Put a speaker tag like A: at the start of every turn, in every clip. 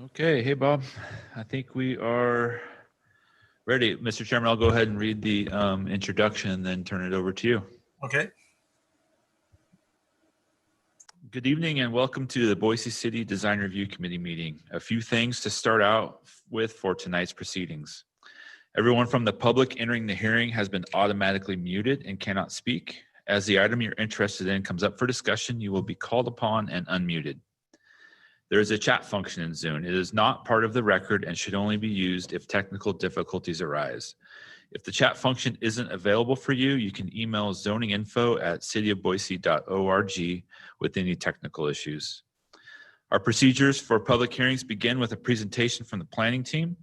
A: Okay, hey Bob, I think we are ready. Mr. Chairman, I'll go ahead and read the introduction and then turn it over to you.
B: Okay.
A: Good evening and welcome to the Boise City Design Review Committee meeting. A few things to start out with for tonight's proceedings. Everyone from the public entering the hearing has been automatically muted and cannot speak. As the item you're interested in comes up for discussion, you will be called upon and unmuted. There is a chat function in Zoom. It is not part of the record and should only be used if technical difficulties arise. If the chat function isn't available for you, you can email zoninginfo@cityofboise.org with any technical issues. Our procedures for public hearings begin with a presentation from the planning team.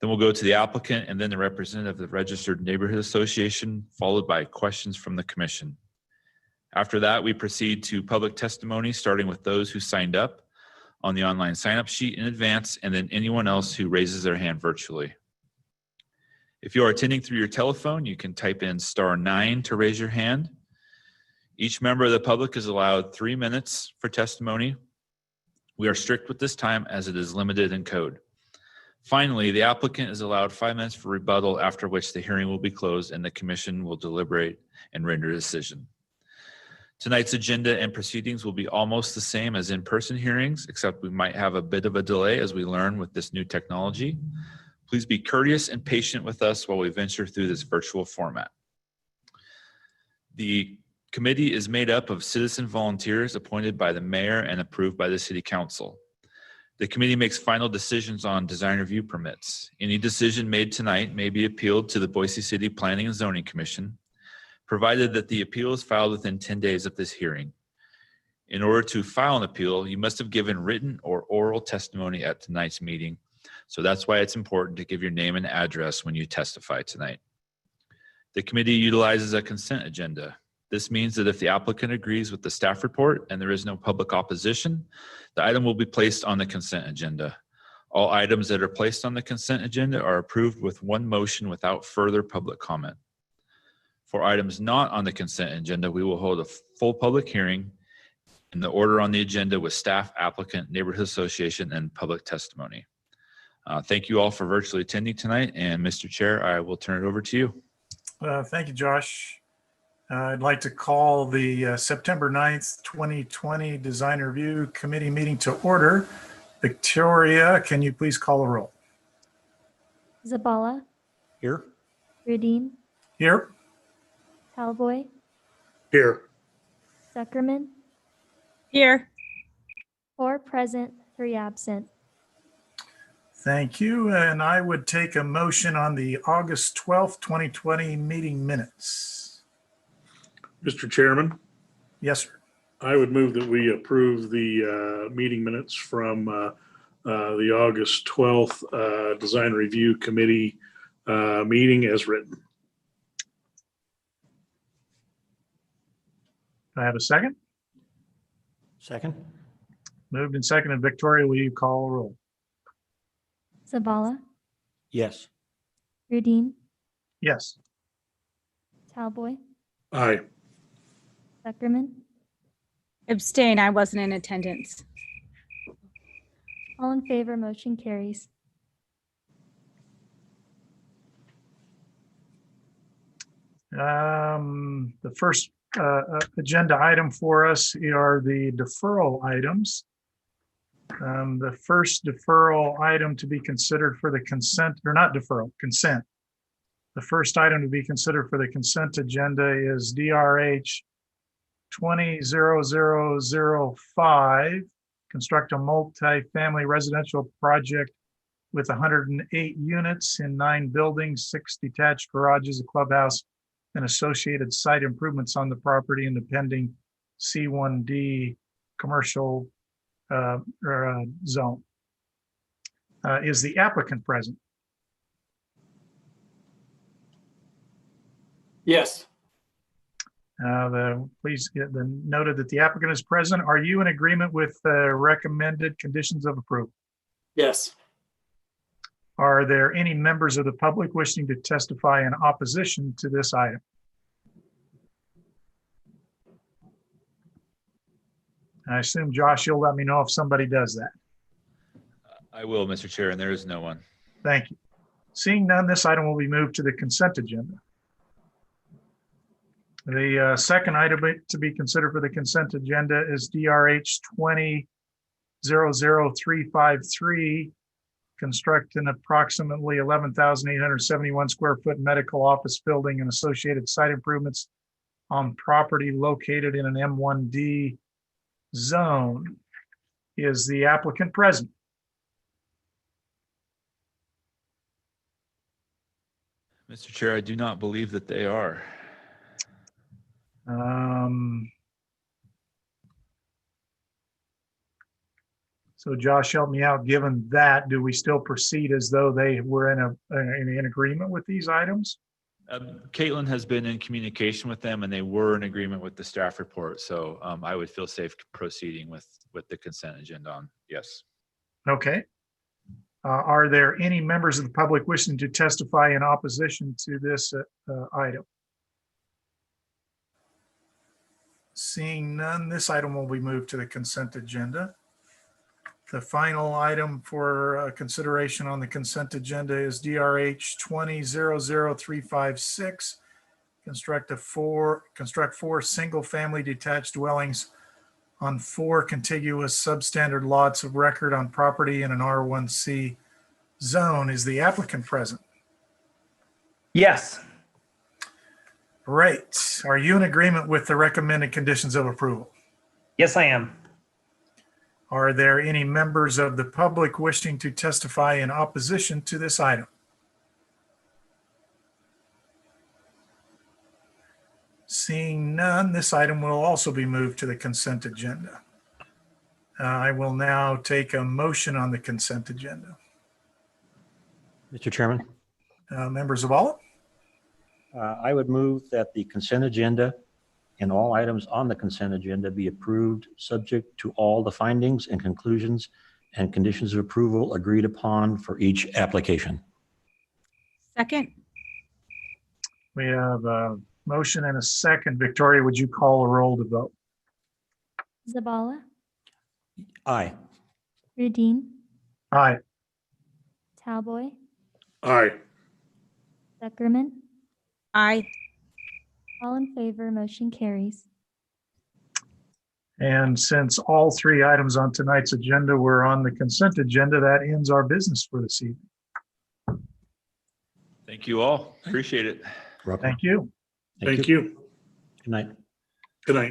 A: Then we'll go to the applicant and then the representative of the Registered Neighborhood Association, followed by questions from the commission. After that, we proceed to public testimony, starting with those who signed up on the online sign-up sheet in advance, and then anyone else who raises their hand virtually. If you are attending through your telephone, you can type in *9 to raise your hand. Each member of the public is allowed 3 minutes for testimony. We are strict with this time as it is limited in code. Finally, the applicant is allowed 5 minutes for rebuttal, after which the hearing will be closed and the commission will deliberate and render a decision. Tonight's agenda and proceedings will be almost the same as in-person hearings, except we might have a bit of a delay as we learn with this new technology. Please be courteous and patient with us while we venture through this virtual format. The committee is made up of citizen volunteers appointed by the mayor and approved by the city council. The committee makes final decisions on design review permits. Any decision made tonight may be appealed to the Boise City Planning and Zoning Commission, provided that the appeal is filed within 10 days of this hearing. In order to file an appeal, you must have given written or oral testimony at tonight's meeting. So that's why it's important to give your name and address when you testify tonight. The committee utilizes a consent agenda. This means that if the applicant agrees with the staff report and there is no public opposition, the item will be placed on the consent agenda. All items that are placed on the consent agenda are approved with one motion without further public comment. For items not on the consent agenda, we will hold a full public hearing in the order on the agenda with staff, applicant, neighborhood association, and public testimony. Thank you all for virtually attending tonight. And Mr. Chair, I will turn it over to you.
B: Thank you, Josh. I'd like to call the September 9th, 2020 Design Review Committee meeting to order. Victoria, can you please call the roll?
C: Zabala.
D: Here.
C: Radin.
B: Here.
C: Talboy.
D: Here.
C: Zuckerman.
E: Here.
C: 4 present, 3 absent.
B: Thank you. And I would take a motion on the August 12th, 2020 meeting minutes.
D: Mr. Chairman,
B: Yes, sir.
D: I would move that we approve the meeting minutes from the August 12th Design Review Committee meeting as written.
B: Do I have a second?
F: Second.
B: Moved and seconded. Victoria, will you call the roll?
C: Zabala.
F: Yes.
C: Radin.
B: Yes.
C: Talboy.
D: Aye.
C: Zuckerman.
E: Abstain. I wasn't in attendance.
C: All in favor, motion carries.
B: The first agenda item for us are the deferral items. The first deferral item to be considered for the consent, or not deferral, consent. The first item to be considered for the consent agenda is DRH 200005, construct a multi-family residential project with 108 units in 9 buildings, 6 detached garages, a clubhouse, and associated site improvements on the property in the pending C1D commercial zone. Is the applicant present?
F: Yes.
B: Please get the noted that the applicant is present. Are you in agreement with the recommended conditions of approval?
F: Yes.
B: Are there any members of the public wishing to testify in opposition to this item? I assume, Josh, you'll let me know if somebody does that.
A: I will, Mr. Chair, and there is no one.
B: Thank you. Seeing none, this item will be moved to the consent agenda. The second item to be considered for the consent agenda is DRH 20-00353. Construct an approximately 11,871 square foot medical office building and associated site improvements on property located in an M1D zone. Is the applicant present?
A: Mr. Chair, I do not believe that they are.
B: So Josh, help me out. Given that, do we still proceed as though they were in agreement with these items?
A: Caitlin has been in communication with them and they were in agreement with the staff report. So I would feel safe proceeding with the consent agenda on. Yes.
B: Okay. Are there any members of the public wishing to testify in opposition to this item? Seeing none, this item will be moved to the consent agenda. The final item for consideration on the consent agenda is DRH 20-00356. Construct four single-family detached dwellings on 4 contiguous substandard lots of record on property in an R1C zone. Is the applicant present?
G: Yes.
B: Great. Are you in agreement with the recommended conditions of approval?
G: Yes, I am.
B: Are there any members of the public wishing to testify in opposition to this item? Seeing none, this item will also be moved to the consent agenda. I will now take a motion on the consent agenda.
F: Mr. Chairman,
B: Members of all,
F: I would move that the consent agenda and all items on the consent agenda be approved, subject to all the findings and conclusions and conditions of approval agreed upon for each application.
E: Second,
B: we have a motion and a second. Victoria, would you call a roll to vote?
C: Zabala,
F: Aye.
C: Rudine,
B: Aye.
C: Talboy,
D: Aye.
C: Zuckerman,
E: aye.
C: all in favor, motion carries.
B: And since all 3 items on tonight's agenda were on the consent agenda, that ends our business for this evening.
A: Thank you all. Appreciate it.
F: Welcome.
B: Thank you.
D: Thank you.
F: Good night.
D: Good night.